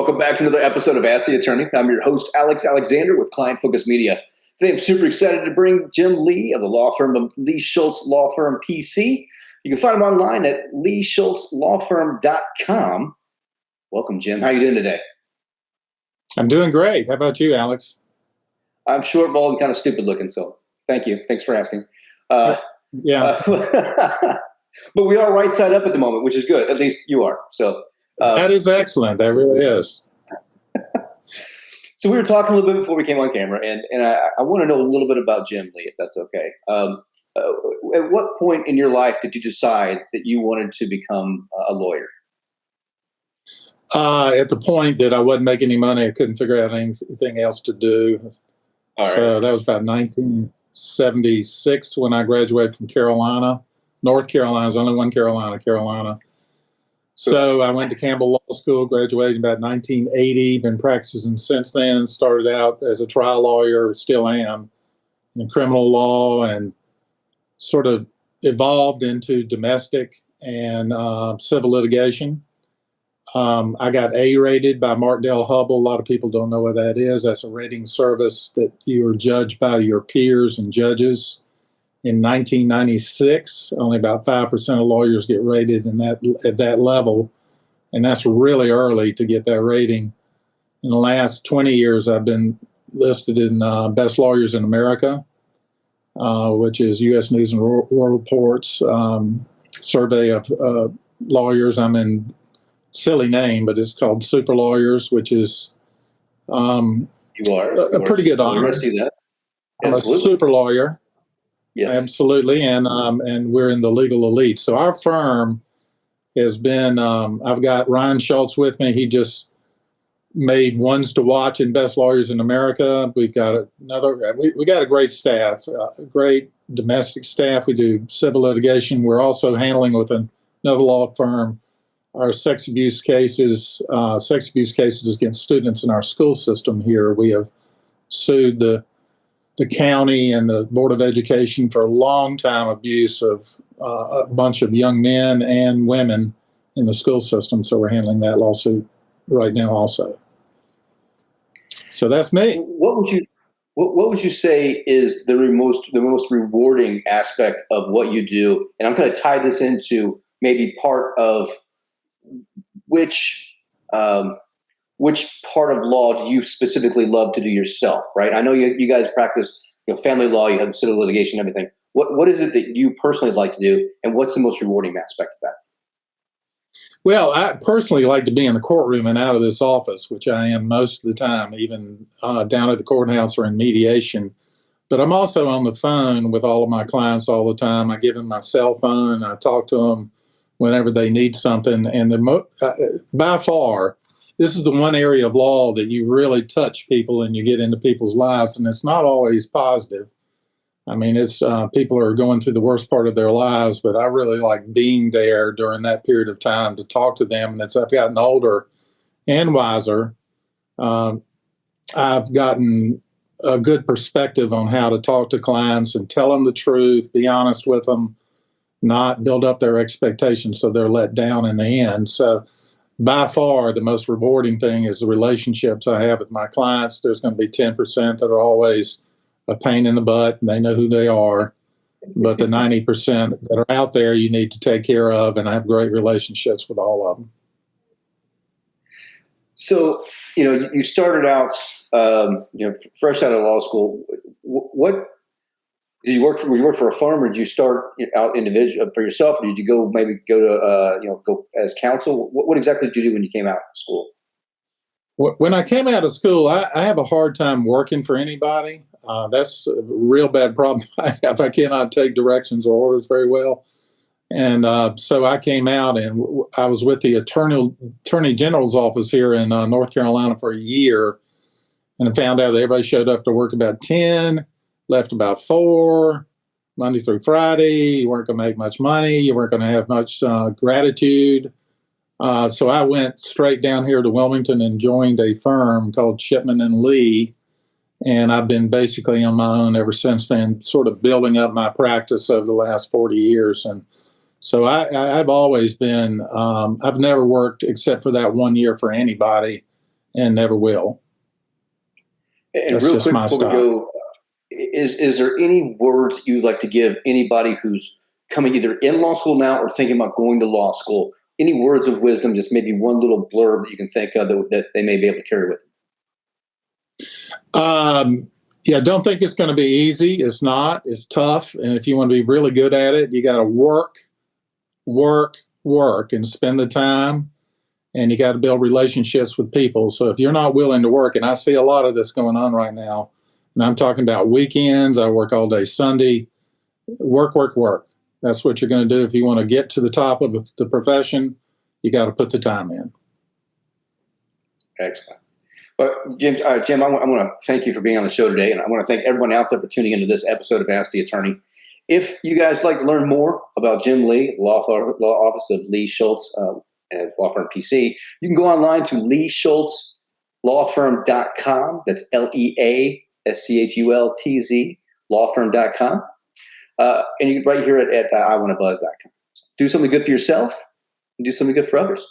Welcome back to another episode of Ask the Attorney. I'm your host, Alex Alexander with Client Focus Media. Today, I'm super excited to bring Jim Lea of the law firm of LeaSchultz Law Firm, PC. You can find him online at LeaSchultzLawFirm.com. Welcome, Jim. How are you doing today? I'm doing great. How about you, Alex? I'm short, bald, and kind of stupid looking, so thank you. Thanks for asking. But we are right side up at the moment, which is good. At least you are. So that is excellent. That really is. So we were talking a little bit before we came on camera, and I want to know a little bit about Jim Lea, if that's okay. At what point in your life did you decide that you wanted to become a lawyer? At the point that I wasn't making any money, I couldn't figure out anything else to do. So that was about 1976 when I graduated from Carolina. North Carolina. There's only one Carolina. So I went to Campbell Law School, graduated in about 1980, been practicing since then, started out as a trial lawyer, still am, in criminal law, and sort of evolved into domestic and civil litigation. I got A-rated by Martindale Hubbell. A lot of people don't know what that is. That's a rating service that you are judged by your peers and judges. In 1996, only about 5% of lawyers get rated at that level, and that's really early to get that rating. In the last 20 years, I've been listed in Best Lawyers in America, which is U.S. News and World Report's survey of lawyers. I'm in silly name, but it's called Super Lawyers, which is a pretty good honor. I see that. I'm a super lawyer. Yes. Absolutely, and we're in the legal elite. So our firm has been, I've got Ryan Schultz with me. He just made Ones to Watch in Best Lawyers in America. We've got we got a great staff, a great domestic staff. We do civil litigation. We're also handling with another law firm our sex abuse cases against students in our school system here. We have sued the county and the Board of Education for a long time abuse of a bunch of young men and women in the school system. So we're handling that lawsuit right now also. So that's me. What would you say is the most rewarding aspect of what you do? And I'm going to tie this into maybe part of which part of law do you specifically love to do yourself, right? I know you guys practice family law, you have the civil litigation, everything. What is it that you personally like to do, and what's the most rewarding aspect of that? Well, I personally like to be in the courtroom and out of this office, which I am most of the time, even down at the courthouse or in mediation. But I'm also on the phone with all of my clients all the time. I give them my cell phone. I talk to them whenever they need something. And by far, this is the one area of law that you really touch people and you get into people's lives, and it's not always positive. I mean, it's people are going through the worst part of their lives, but I really like being there during that period of time to talk to them. And as I've gotten older and wiser, I've gotten a good perspective on how to talk to clients and tell them the truth, be honest with them, not build up their expectations so they're let down in the end. So by far, the most rewarding thing is the relationships I have with my clients. There's going to be 10% that are always a pain in the butt, and they know who they are. But the 90% that are out there, you need to take care of, and I have great relationships with all of them. So, you started out, fresh out of law school. What did you work for? Were you work for a firm, or did you start out individual for yourself, or did you go go as counsel? What exactly did you do when you came out of school? When I came out of school, I have a hard time working for anybody. That's a real bad problem I have. I cannot take directions or orders very well. And so I came out and I was with the Attorney General's office here in North Carolina for a year. And I found out that everybody showed up to work about 10, left about 4, Monday through Friday. You weren't going to make much money. You weren't going to have much gratitude. So I went straight down here to Wilmington and joined a firm called Shipman and Lee. And I've been basically on my own ever since then, sort of building up my practice over the last 40 years. And so I've always been, I've never worked except for that 1 year for anybody and never will. And That's real just quick my before we style. go, is there any words you'd like to give anybody who's coming either in law school now or thinking about going to law school? Any words of wisdom, just maybe one little blurb that you can think of that they may be able to carry with them? Yeah, don't think it's going to be easy. It's not. It's tough. And if you want to be really good at it, you got to work, and spend the time. And you got to build relationships with people. So if you're not willing to work, and I see a lot of this going on right now, and I'm talking about weekends, I work all day Sunday, work. That's what you're going to do. If you want to get to the top of the profession, you got to put the time in. Excellent. Well, Jim, I want to thank you for being on the show today, and I want to thank everyone out there for tuning into this episode of Ask the Attorney. If you guys like to learn more about Jim Lea, law office of LeaSchultz and Law Firm PC, you can go online to LeaSchultzLawFirm.com. That's LeaSchultz lawfirm.com. And you can right here at iwannabuzz.com. So do something good for yourself and do something good for others.